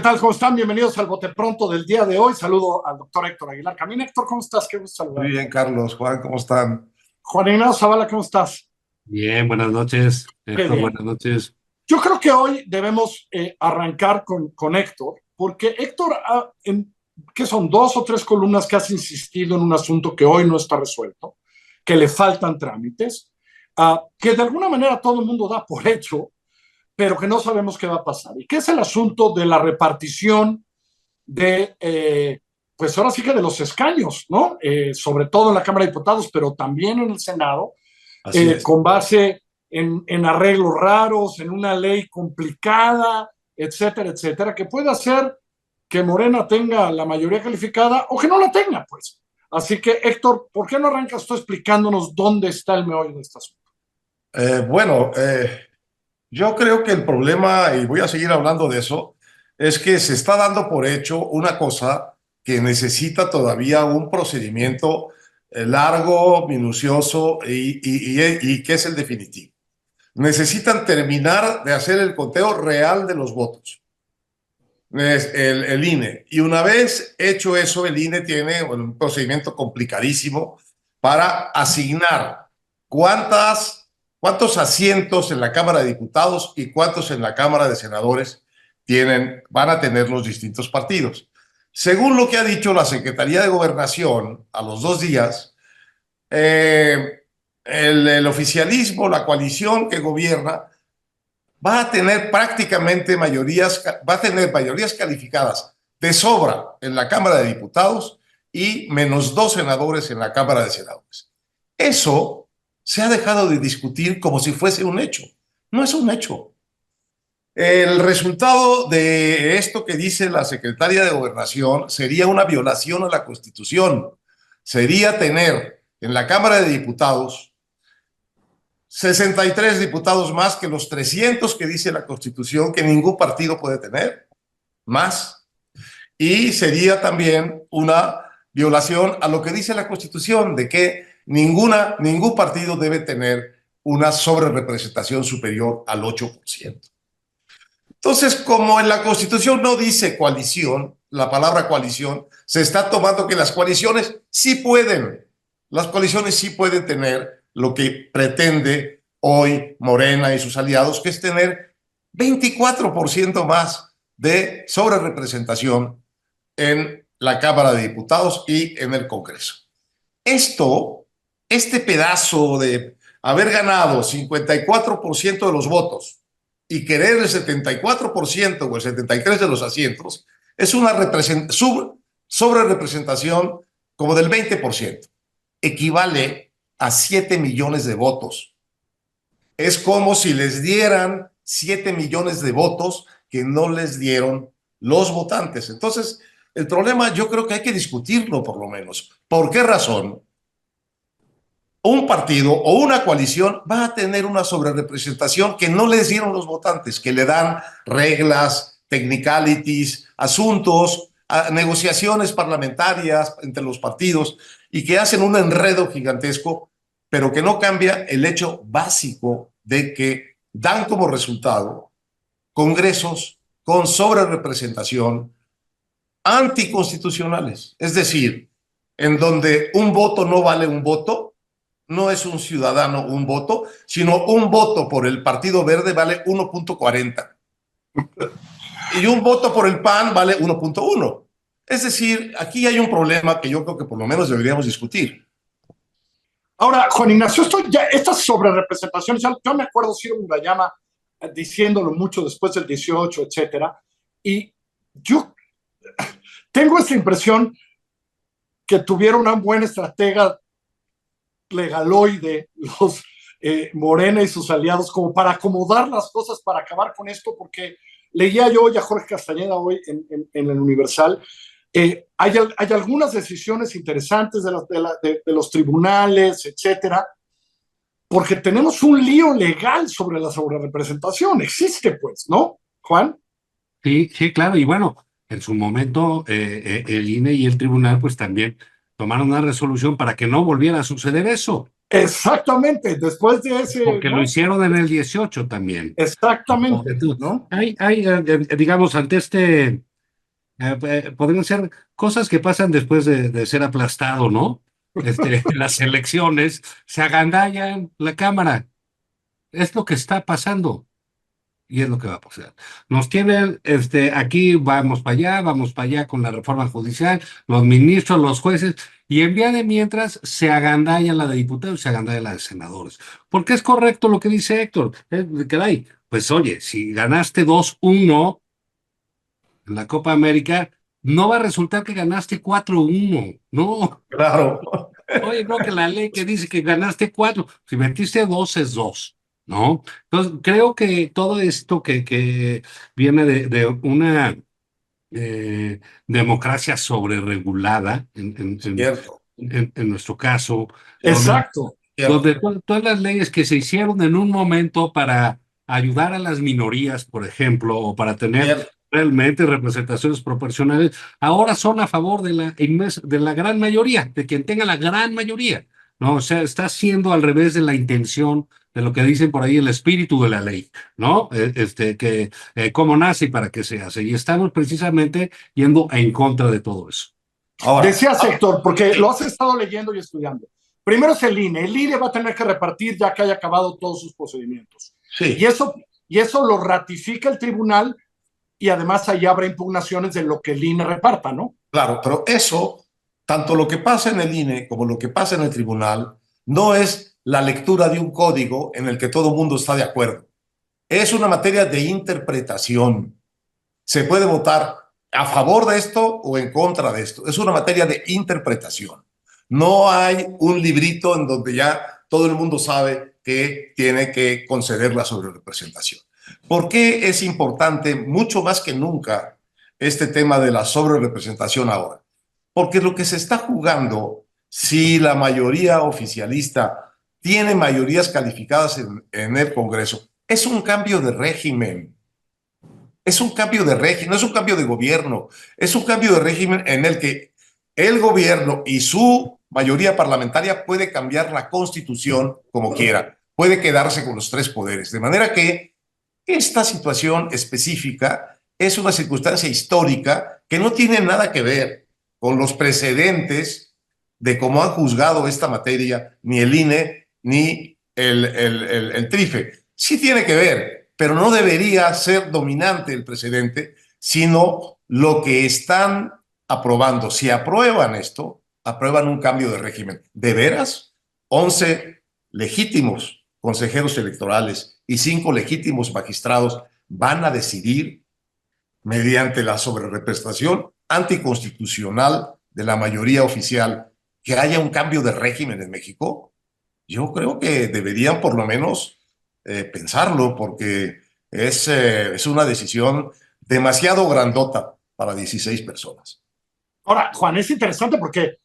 tal? ¿Cómo están? Bienvenidos al Bote Pronto del día de hoy. Saludo al doctor Héctor Aguilar Camín. Héctor, ¿cómo estás? Qué gusto Muy saludar. bien, Carlos. Juan, ¿cómo están? Juan Ignacio Zavala, ¿cómo estás? Bien, buenas noches, Qué Héctor, bien. buenas noches. Yo creo que hoy debemos arrancar con Héctor, porque Héctor, que son dos o tres columnas que has insistido en un asunto que hoy no está resuelto, que le faltan trámites, que de alguna manera todo el mundo da por hecho, pero que no sabemos qué va a pasar. Y que es el asunto de la repartición de, pues ahora sí que de los escaños, ¿no? Sobre todo en la Cámara de Diputados, pero también en el Senado, Así es. con base en arreglos raros, en una ley complicada, etcétera, etcétera, que puede hacer que Morena tenga la mayoría calificada o que no la tenga, pues. Así que, Héctor, ¿por qué no arrancas tú explicándonos dónde está el meollo de esta asunto? Bueno, yo creo que el problema, y voy a seguir hablando de eso, es que se está dando por hecho una cosa que necesita todavía un procedimiento largo, minucioso y que es el definitivo. Necesitan terminar de hacer el conteo real de los votos. El INE. Y una vez hecho eso, el INE tiene un procedimiento complicadísimo para asignar cuántos asientos en la Cámara de Diputados y cuántos en la Cámara de Senadores van a tener los distintos partidos. Según lo que ha dicho la Secretaría de Gobernación a los 2 días, el oficialismo, la coalición que gobierna, va a tener prácticamente va a tener mayorías calificadas de sobra en la Cámara de Diputados y -2 senadores en la Cámara de Senadores. Eso se ha dejado de discutir como si fuese un hecho. No es un hecho. El resultado de esto que dice la secretaria de Gobernación sería una violación a la Constitución. Sería tener en la Cámara de Diputados 63 diputados más que los 300 que dice la Constitución que ningún partido puede tener, más. Y sería también una violación a lo que dice la Constitución, de que ningún partido debe tener una sobrerepresentación superior al 8%. Entonces, como en la Constitución no dice coalición, la palabra coalición, se está tomando que las coaliciones sí pueden tener lo que pretende hoy Morena y sus aliados, que es tener 24% más de sobrerepresentación en la Cámara de Diputados y en el Congreso. Este pedazo de haber ganado 54% de los votos y querer el 74% o el 73% de los asientos, es una sobrerepresentación como del 20%. Equivale a 7 millones de votos. Es como si les dieran 7 millones de votos que no les dieron los votantes. Entonces, el problema yo creo que hay que discutirlo por lo menos. ¿Por qué razón un partido o una coalición va a tener una sobrerepresentación que no les dieron los votantes, que le dan reglas, technicalities, asuntos, negociaciones parlamentarias entre los partidos y que hacen un enredo gigantesco, pero que no cambia el hecho básico de que dan como resultado congresos con sobrerepresentación anticonstitucionales? Es decir, en donde un voto no vale un voto, no es un ciudadano un voto, sino un voto por el Partido Verde vale 1.40 y un voto por el PAN vale 1.1. Es decir, aquí hay un problema que yo creo que por lo menos deberíamos discutir. Ahora, Juan Ignacio, estas sobrerepresentaciones, yo me acuerdo Ciro Murayama diciéndolo mucho después del 18, etcétera, y yo tengo esta impresión que tuvieron una buena estratega legaloide los Morena y sus aliados como para acomodar las cosas, para acabar con esto, porque leía yo hoy a Jorge Castañeda hoy en el Universal. Hay algunas decisiones interesantes de los tribunales, etcétera, porque tenemos un lío legal sobre la sobrerepresentación. Existe, pues, ¿no, Juan? Sí, sí, claro, y bueno, en su momento el INE y el tribunal pues también tomaron una resolución para que no volviera a suceder eso. Exactamente, después de ese... Porque ¿no? lo hicieron en el 18 también. Exactamente, ¿no? Digamos, ante este Podrían ser cosas que pasan después de ser aplastado, ¿no? Las elecciones, se agandallan la Cámara. Es lo que está pasando. Y es lo que va a pasar. Nos tienen, aquí vamos para allá con la reforma judicial, los ministros, los jueces, y en vía de mientras se agandalla la de diputados, se agandalla la de senadores. Porque es correcto lo que dice Héctor. Caray, pues oye, si ganaste 2-1 en la Copa América, no va a resultar que ganaste 4-1. No. Claro. Oye, no, que la ley que dice que ganaste 4, si metiste 2 es 2, ¿no? Entonces, creo que todo esto que viene de una democracia sobreregulada, Cierto, en nuestro caso, donde, Exacto. donde cierto, todas las leyes que se hicieron en un momento para ayudar a las minorías, por ejemplo, o para tener cierto. realmente representaciones proporcionales, ahora son a favor de la gran mayoría, de quien tenga la gran mayoría, ¿no? O sea, está siendo al revés de la intención de lo que dicen por ahí el espíritu de la ley, ¿no? Cómo nace y para qué se hace. Y estamos precisamente yendo en contra de todo eso. Ahora, Decías, Héctor, porque lo has estado leyendo y estudiando. Primero es el INE. El INE va a tener que repartir ya que haya acabado todos sus procedimientos. Y sí, eso, y eso lo ratifica el tribunal y además ahí habrá impugnaciones de lo que el INE reparta, ¿no? claro, pero eso, tanto lo que pasa en el INE como lo que pasa en el tribunal, no es la lectura de un código en el que todo el mundo está de acuerdo. Es una materia de interpretación. Se puede votar a favor de esto o en contra de esto. Es una materia de interpretación. No hay un librito en donde ya todo el mundo sabe que tiene que conceder la sobrerepresentación. ¿Por qué es importante mucho más que nunca este tema de la sobrerepresentación ahora? Porque lo que se está jugando, si la mayoría oficialista tiene mayorías calificadas en el Congreso, es un cambio de régimen. Es un cambio de régimen, no es un cambio de gobierno, es un cambio de régimen en el que el gobierno y su mayoría parlamentaria puede cambiar la constitución como quiera, puede quedarse con los tres poderes. De manera que esta situación específica es una circunstancia histórica que no tiene nada que ver con los precedentes de cómo han juzgado esta materia ni el INE ni el TRIFE. Sí tiene que ver, pero no debería ser dominante el precedente, sino lo que están aprobando. Si aprueban esto, aprueban un cambio de régimen. ¿De veras? 11 legítimos consejeros electorales y 5 legítimos magistrados van a decidir mediante la sobrerepresentación anticonstitucional de la mayoría oficial que haya un cambio de régimen en México. Yo creo que deberían por lo menos pensarlo porque es una decisión demasiado grandota para 16 personas. Ahora, Juan, es interesante porque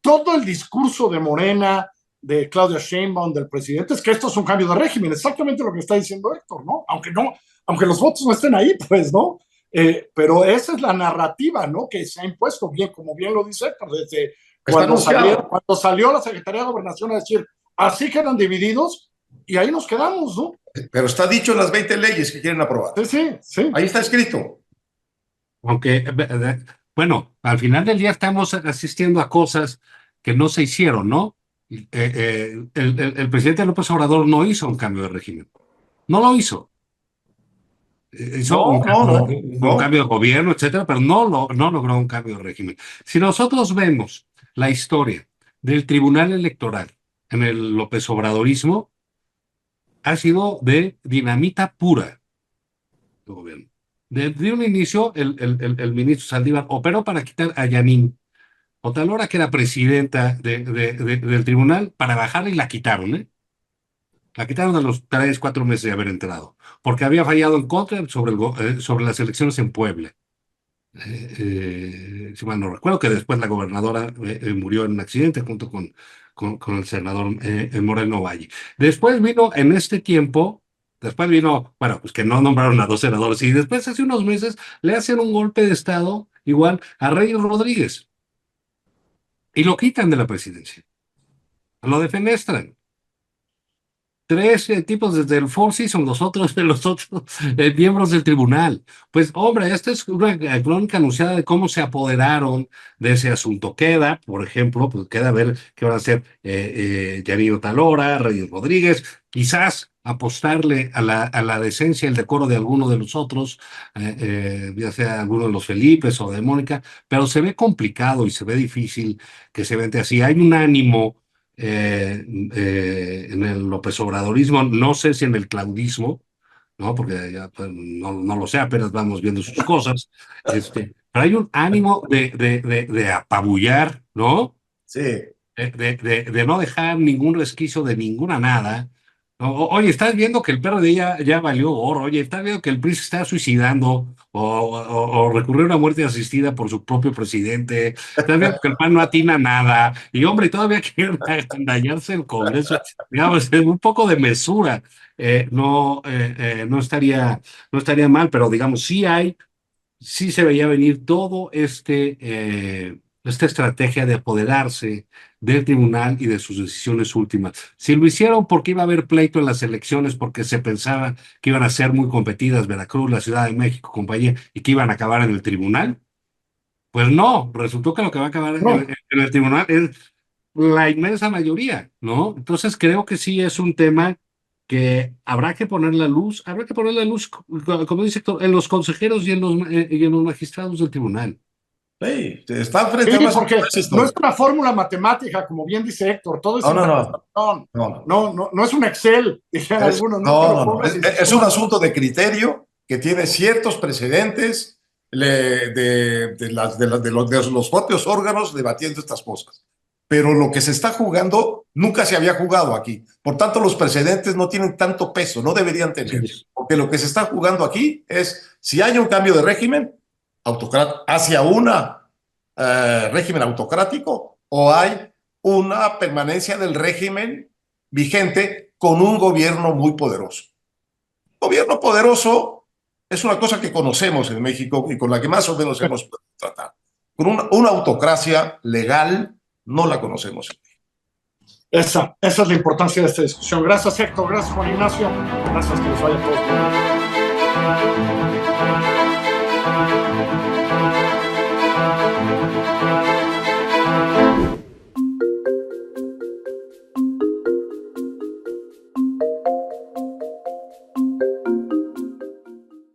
todo el discurso de Morena, de Claudia Sheinbaum, del presidente, es que esto es un cambio de régimen, exactamente lo que está diciendo Héctor, ¿no? Aunque los votos no estén ahí, pues, ¿no? Pero esa es la narrativa, ¿no? Que se ha impuesto, bien, como bien lo dice Héctor, desde cuando salió la Secretaría de Gobernación a decir, así quedan divididos, y ahí nos quedamos, ¿no? Pero está dicho en las 20 leyes que quieren aprobar. Sí, sí, sí. Ahí está escrito. Aunque, bueno, al final del día estamos asistiendo a cosas que no se hicieron, ¿no? El presidente López Obrador no hizo un cambio de régimen. No lo hizo. Hizo No, no, no, un no. cambio de gobierno, etcétera, pero no logró un cambio de régimen. Si nosotros vemos la historia del Tribunal Electoral en el López Obradorismo, ha sido de dinamita pura de gobierno. Desde un inicio, el ministro Saldívar operó para quitar a Yanín Otalora, que era presidenta del tribunal, para bajarla y la quitaron, ¿eh? La quitaron a los 3, 4 meses de haber entrado, porque había fallado en contra sobre las elecciones en Puebla. Si mal no recuerdo, que después la gobernadora murió en un accidente junto con el senador Moreno Valle. Después vino, en este tiempo, bueno, pues que no nombraron a 2 senadores, y después, hace unos meses, le hacen un golpe de Estado igual a Reyes Rodríguez y lo quitan de la presidencia, lo defenestran. tres tipos desde el Four Seasons, los otros miembros del tribunal. Pues, hombre, esta es una crónica anunciada de cómo se apoderaron de ese asunto. Queda, por ejemplo, pues queda ver qué van a hacer Yanino Talora, Reyes Rodríguez, quizás apostarle a la decencia y el decoro de alguno de los otros, ya sea alguno de los Felipes o de Mónica, pero se ve complicado y se ve difícil que se vente así. Hay un ánimo en el López Obradorismo, no sé si en el claudismo, ¿no? Porque ya pues, no lo sé, apenas vamos viendo sus cosas, pero hay un ánimo de apabullar, ¿no? Sí. De no dejar ningún resquicio de ninguna nada. Oye, estás viendo que el PRD ya valió oro. Oye, estás viendo que el PRI se está suicidando o recurrió a una muerte asistida por su propio presidente. Estás viendo que el PAN no atina nada. Y hombre, todavía quieren dañarse el Congreso. Digamos, un poco de mesura no estaría mal, pero digamos, sí se veía venir todo esta estrategia de apoderarse del tribunal y de sus decisiones últimas. Si lo hicieron porque iba a haber pleito en las elecciones, porque se pensaba que iban a ser muy competidas Veracruz, la Ciudad de México, compañía, y que iban a acabar en el tribunal, pues no, resultó que lo que va a acabar No, en el tribunal es la inmensa mayoría, ¿no? Entonces creo que sí es un tema que habrá que poner la luz, como dice Héctor, en los consejeros y en los magistrados del tribunal. Sí, están frente sí, a una porque situación no es histórica. una fórmula matemática, como bien dice Héctor, todo es No, no, no, interpretación. no, no. No es un Excel, dijeron algunos, no te No, lo no, no. pongas y Es un asunto de criterio que tiene ciertos precedentes de los propios órganos debatiendo estas cosas. Pero lo que se está jugando nunca se había jugado aquí. Por tanto, los precedentes no tienen tanto peso, no deberían tener. Porque lo que se está jugando aquí es si hay un cambio de régimen hacia un régimen autocrático o hay una permanencia del régimen vigente con un gobierno muy poderoso. Gobierno poderoso es una cosa que conocemos en México y con la que más o menos hemos tratado. Con una autocracia legal no la conocemos. esa es la importancia de esta discusión. Gracias, Héctor. Gracias, Juan Ignacio. Gracias, que les vaya a todos bien.